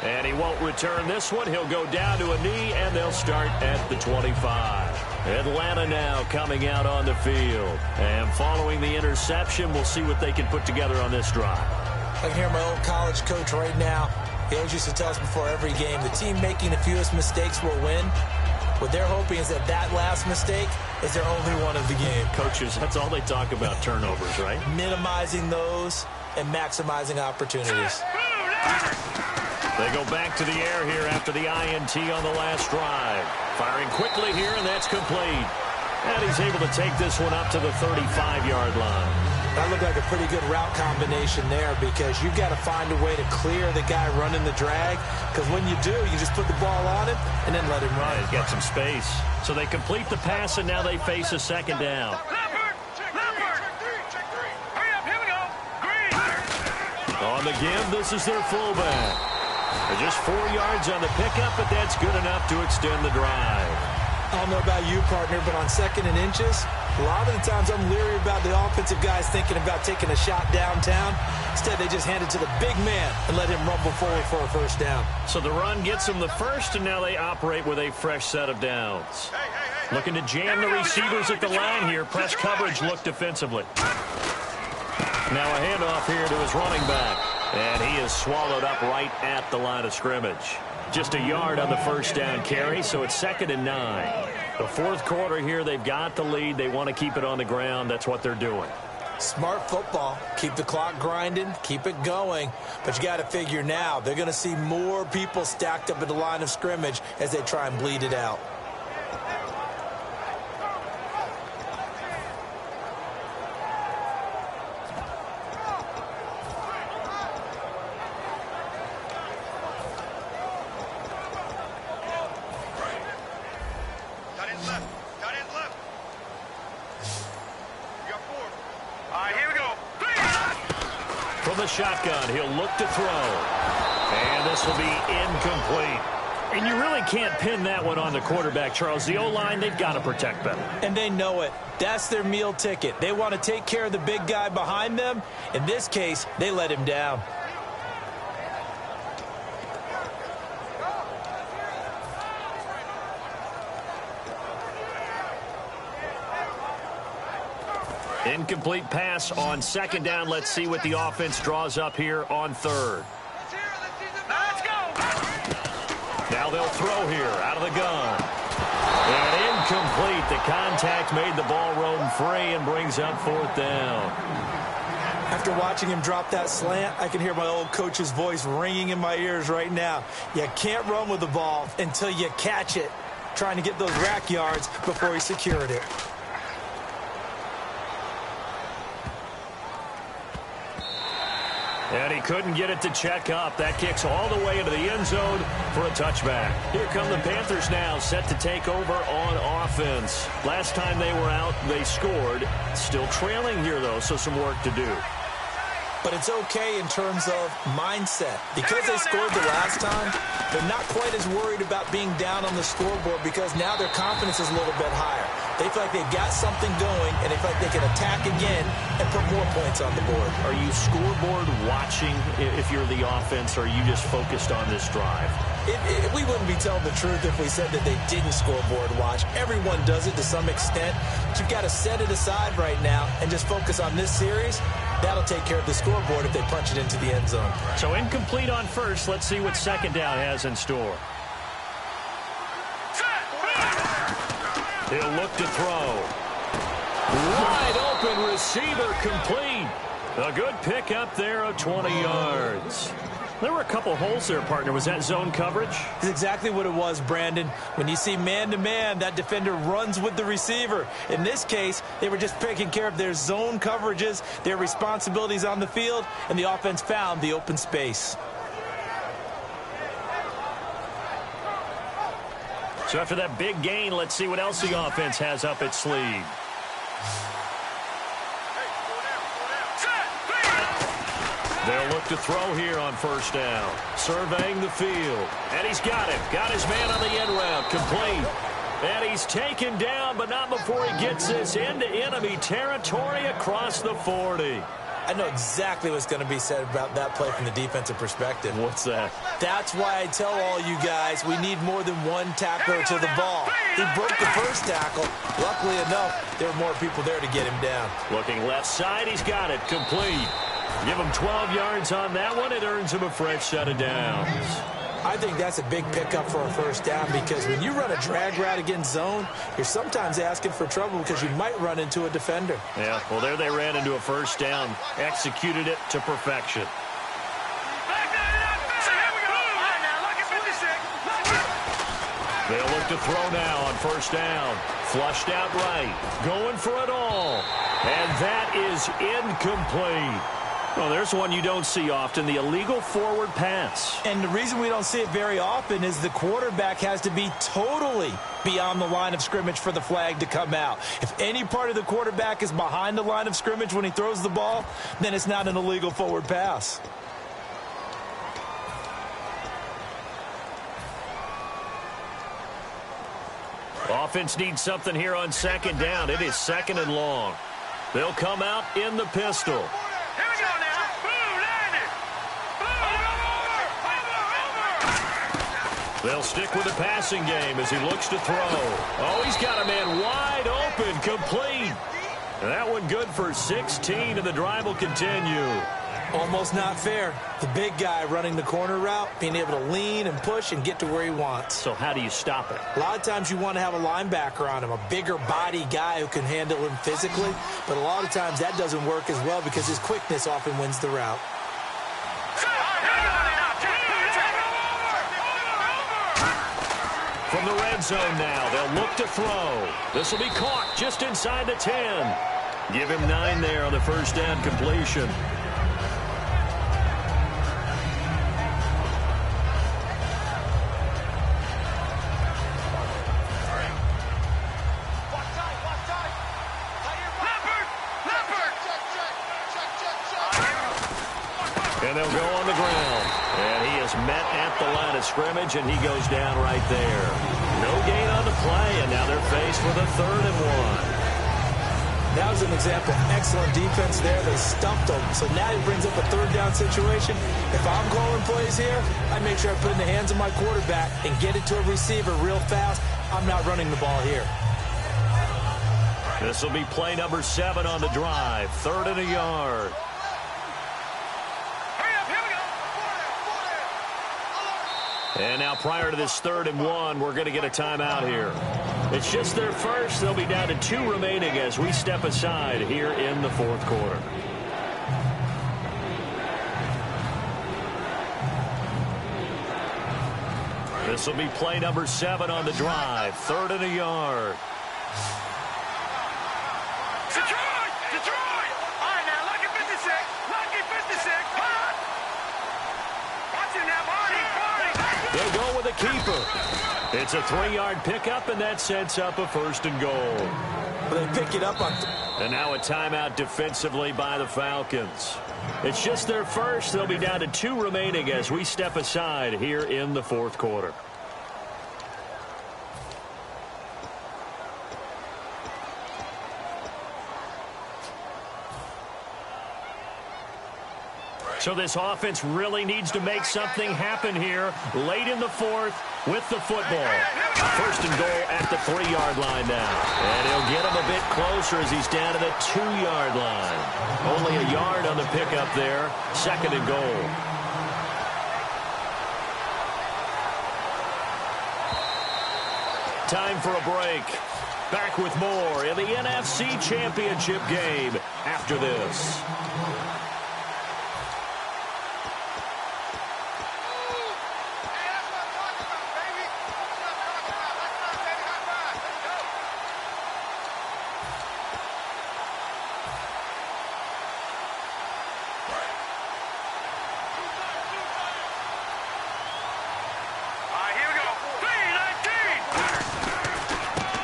And he won't return this one. He'll go down to a knee, and they'll start at the 25. Atlanta now coming out on the field. And following the interception, we'll see what they can put together on this drive. I can hear my old college coach right now. He always used to tell us before every game, the team making the fewest mistakes will win. What they're hoping is that last mistake is their only one of the game. Coaches, that's all they talk about, turnovers, right? Minimizing those and maximizing opportunities. They go back to the air here after the INT on the last drive. Firing quickly here, and that's complete. And he's able to take this one up to the 35-yard line. That looked like a pretty good route combination there because you've got to find a way to clear the guy running the drag, because when you do, you just put the ball on him and then let him run. He's got some space. So they complete the pass, and now they face a second down. On the give, this is their fullback. They're just 4 yards on the pickup, but that's good enough to extend the drive. I don't know about you, partner, but on 2nd and inches, a lot of the times I'm leery about the offensive guys thinking about taking a shot downtown. Instead, they just hand it to the big man and let him rumble forward for a first down. So the run gets them the first, and now they operate with a fresh set of downs. Looking to jam the receivers at the line here. Press coverage look defensively. Now a handoff here to his running back. And he is swallowed up right at the line of scrimmage. Just a yard on the first down carry, so it's 2nd and 9. The fourth quarter here, they've got the lead. They want to keep it on the ground. That's what they're doing. Smart football. Keep the clock grinding. Keep it going. But you got to figure now, they're going to see more people stacked up at the line of scrimmage as they try and bleed it out. Shotgun, he'll look to throw. And this will be incomplete. And you really can't pin that one on the quarterback, Charles. The O-line, they've got to protect better. And they know it. That's their meal ticket. They want to take care of the big guy behind them. In this case, they let him down. Incomplete pass on 2nd down. Let's see what the offense draws up here on 3rd. Let's go. Now they'll throw here out of the gun. And incomplete. The contact made the ball roam free and brings up 4th down. After watching him drop that slant, I can hear my old coach's voice ringing in my ears right now. You can't run with the ball until you catch it. Trying to get those rack yards before he secured it. And he couldn't get it to check up. That kicks all the way into the end zone for a touchback. Here come the Panthers now, set to take over on offense. Last time they were out, they scored. Still trailing here, though, so some work to do. But it's okay in terms of mindset. Because they scored the last time, they're not quite as worried about being down on the scoreboard because now their confidence is a little bit higher. They feel like they've got something going, and they feel like they can attack again and put more points on the board. Are you scoreboard watching if you're the offense, or are you just focused on this drive? We wouldn't be telling the truth if we said that they didn't scoreboard watch. Everyone does it to some extent. But you've got to set it aside right now and just focus on this series. That'll take care of the scoreboard if they punch it into the end zone. So incomplete on 1st. Let's see what 2nd down has in store. He'll look to throw. Wide open receiver complete. A good pickup there of 20 yards. There were a couple holes there, partner. Was that zone coverage? That's exactly what it was, Brandon. When you see man-to-man, that defender runs with the receiver. In this case, they were just taking care of their zone coverages, their responsibilities on the field, and the offense found the open space. So after that big gain, let's see what else the offense has up its sleeve. They'll look to throw here on 1st down. Surveying the field. And he's got it. Got his man on the end route. Complete. And he's taken down, but not before he gets this into enemy territory across the 40. I know exactly what's going to be said about that play from the defensive perspective. What's that? That's why I tell all you guys we need more than one tackler to the ball. He broke the first tackle. Luckily enough, there were more people there to get him down. Looking left side, he's got it. Complete. Give him 12 yards on that one. It earns him a fresh set of downs. I think that's a big pickup for a 1st down because when you run a drag route against zone, you're sometimes asking for trouble because you might run into a defender. Yeah, well, there they ran into a 1st down. Executed it to perfection. They'll look to throw now on 1st down. Flushed out right. Going for it all. And that is incomplete. Well, there's one you don't see often, the illegal forward pass. And the reason we don't see it very often is the quarterback has to be totally beyond the line of scrimmage for the flag to come out. If any part of the quarterback is behind the line of scrimmage when he throws the ball, then it's not an illegal forward pass. Offense needs something here on second down. It is 2nd and long. They'll come out in the pistol. Here we go now. Boom, landed. Boom. Over. They'll stick with the passing game as he looks to throw. Oh, he's got a man wide open, complete. And that one good for 16, and the drive will continue. Almost not fair. The big guy running the corner route, being able to lean and push and get to where he wants. So how do you stop it? A lot of times you want to have a linebacker on him, a bigger body guy who can handle him physically. But a lot of times that doesn't work as well because his quickness often wins the route. From the red zone now, they'll look to throw. This will be caught just inside the 10. Give him 9 there on the first down completion. And they'll go on the ground. And he is met at the line of scrimmage, and he goes down right there. No gain on the play, and now they're faced with a 3rd and 1. That was an example of excellent defense there. They stumped him. So now he brings up a 3rd down situation. If I'm calling plays here, I make sure I put it in the hands of my quarterback and get it to a receiver real fast. I'm not running the ball here. This will be play number 7 on the drive. 3rd and a yard. And now prior to this 3rd and 1, we're going to get a timeout here. It's just their first. They'll be down to 2 remaining as we step aside here in the 4th quarter. This will be play number 7 on the drive. 3rd and a yard. Detroit! Detroit! All right, now, lucky 56. Lucky 56. Hot! Watch it now, Marty. They'll go with a keeper. It's a 3-yard pickup, and that sets up a 1st and goal. They pick it up on... And now a timeout defensively by the Falcons. It's just their first. They'll be down to 2 remaining as we step aside here in the 4th quarter. So this offense really needs to make something happen here late in the 4th with the football. 1st and goal at the 3-yard line now. And he'll get him a bit closer as he's down to the 2-yard line. Only a yard on the pickup there. 2nd and goal. Time for a break. Back with more in the NFC Championship game after this.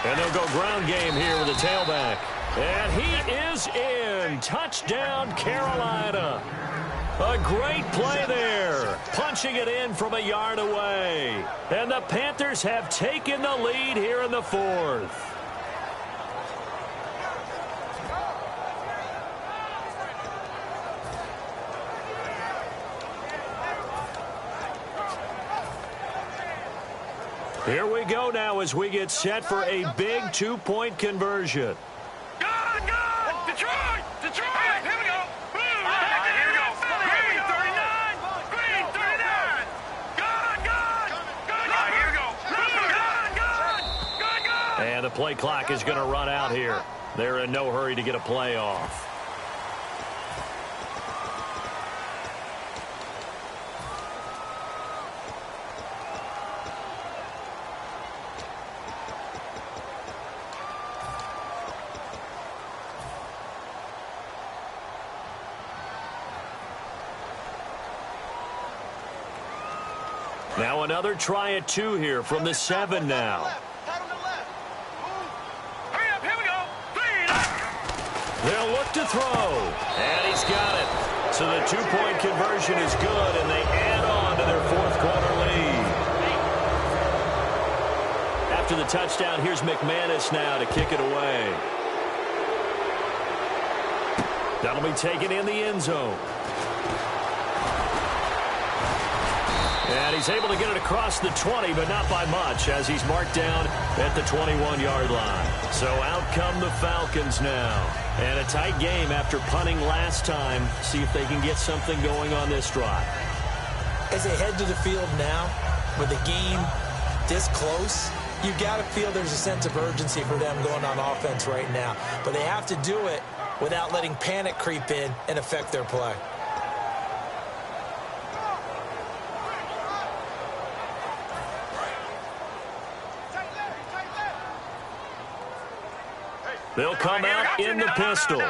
And they'll go ground game here with the tailback. And he is in. Touchdown, Carolina. A great play there. Punching it in from a yard away. And the Panthers have taken the lead here in the 4th. Here we go now as we get set for a big 2-point conversion. God! Detroit! Detroit! Here we go! Boom! Here we go! Green 39! Green 39! God! Here we go! God! And the play clock is going to run out here. They're in no hurry to get a play off. Now another try at 2 here from the 7 now. Hurry up, here we go. They'll look to throw, and he's got it. So the 2-point conversion is good, and they add on to their fourth quarter lead. After the touchdown, here's McManus now to kick it away. That'll be taken in the end zone. And he's able to get it across the 20, but not by much, as he's marked down at the 21-yard line. So out come the Falcons now. And a tight game after punting last time. See if they can get something going on this drive. As they head to the field now, with the game this close, you got to feel there's a sense of urgency for them going on offense right now. But they have to do it without letting panic creep in and affect their play. They'll come out in the pistol.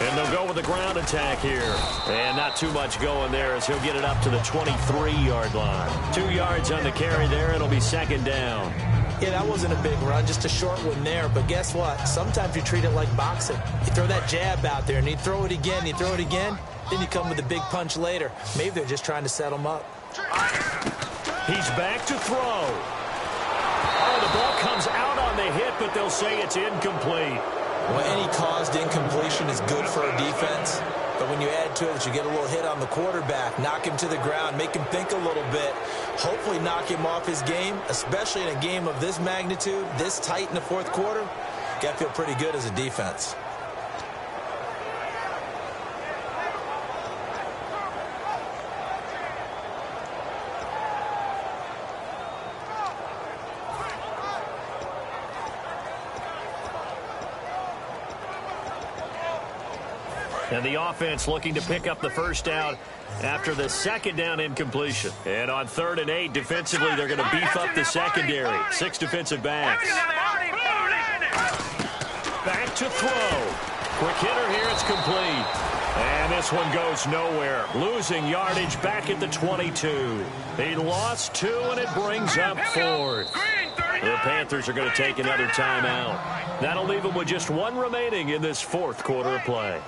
And they'll go with the ground attack here. And not too much going there as he'll get it up to the 23-yard line. 2 yards on the carry there. It'll be second down. Yeah, that wasn't a big run, just a short one there. But guess what? Sometimes you treat it like boxing. You throw that jab out there, and you throw it again, you throw it again, then you come with a big punch later. Maybe they're just trying to set him up. He's back to throw. Oh, the ball comes out on the hit, but they'll say it's incomplete. Well, any caused incompletion is good for a defense. But when you add to it that you get a little hit on the quarterback, knock him to the ground, make him think a little bit, hopefully knock him off his game, especially in a game of this magnitude, this tight in the fourth quarter, got to feel pretty good as a defense. And the offense looking to pick up the first down after the second down incompletion. And on 3rd and 8, defensively, they're going to beef up the secondary. 6 defensive backs. Back to throw. Quick hitter here, it's complete. And this one goes nowhere. Losing yardage back at the 22. He lost 2, and it brings up 4th. The Panthers are going to take another timeout. That'll leave them with just 1 remaining in this fourth quarter of play.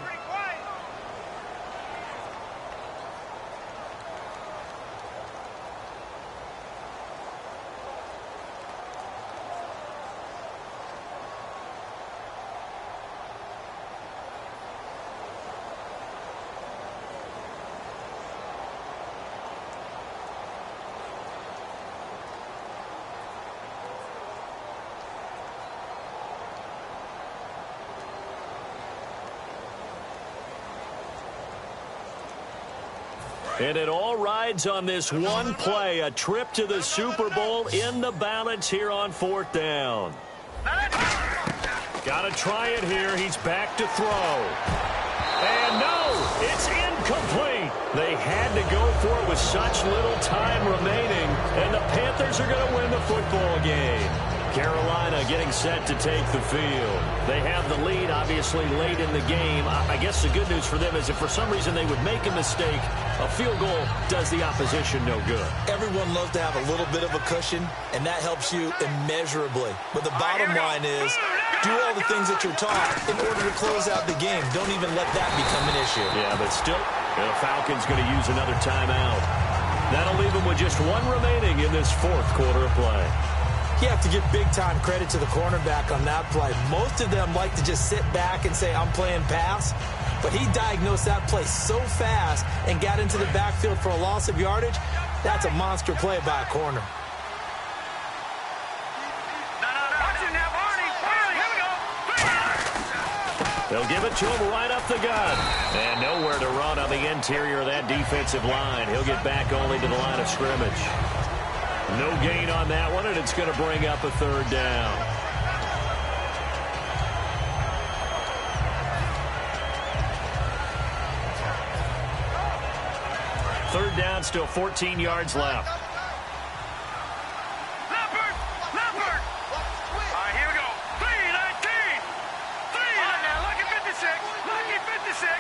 And it all rides on this one play, a trip to the Super Bowl in the balance here on 4th down. Got to try it here. He's back to throw. And no, it's incomplete. They had to go for it with such little time remaining, and the Panthers are going to win the football game. Carolina getting set to take the field. They have the lead, obviously, late in the game. I guess the good news for them is if for some reason they would make a mistake, a field goal does the opposition no good. Everyone loves to have a little bit of a cushion, and that helps you immeasurably. But the bottom line is, do all the things that you're taught in order to close out the game. Don't even let that become an issue. Yeah, but still, the Falcons going to use another timeout. That'll leave them with just 1 remaining in this fourth quarter of play. You have to give big-time credit to the cornerback on that play. Most of them like to just sit back and say, I'm playing pass. But he diagnosed that play so fast and got into the backfield for a loss of yardage. That's a monster play by a corner. They'll give it to him right up the gut. And nowhere to run on the interior of that defensive line. He'll get back only to the line of scrimmage. No gain on that one, and it's going to bring up a 3rd down. Third down, still 14 yards left. Leopard! Leopard! All right, here we go. 3-19! 3! Now, lucky 56! Lucky 56!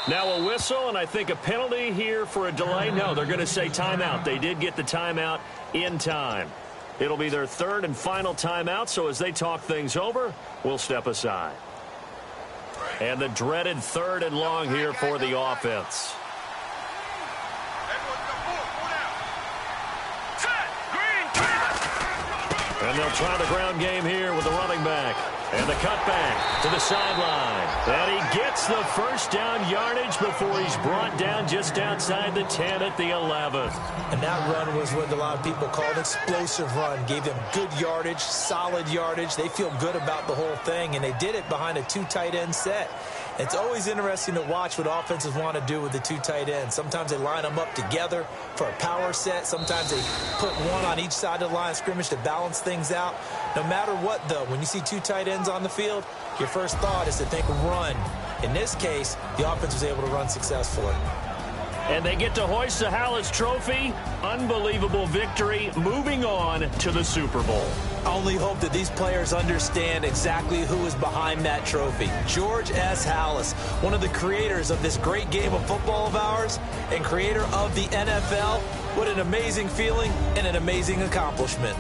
Now a whistle, and I think a penalty here for a delay. No, they're going to say timeout. They did get the timeout in time. It'll be their third and final timeout, so as they talk things over, we'll step aside. And the dreaded third and long here for the offense. And they'll try the ground game here with the running back. And the cutback to the sideline. And he gets the first down yardage before he's brought down just outside the 10 at the 11th. And that run was what a lot of people call an explosive run. Gave them good yardage, solid yardage. They feel good about the whole thing, and they did it behind a 2 tight end set. It's always interesting to watch what offenses want to do with the 2 tight ends. Sometimes they line them up together for a power set. Sometimes they put one on each side of the line of scrimmage to balance things out. No matter what, though, when you see 2 tight ends on the field, your first thought is to think run. In this case, the offense was able to run successfully. And they get to hoist the Hallis Trophy. Unbelievable victory. Moving on to the Super Bowl. I only hope that these players understand exactly who is behind that trophy. George S. Hallis, one of the creators of this great game of football of ours and creator of the NFL. What an amazing feeling and an amazing accomplishment.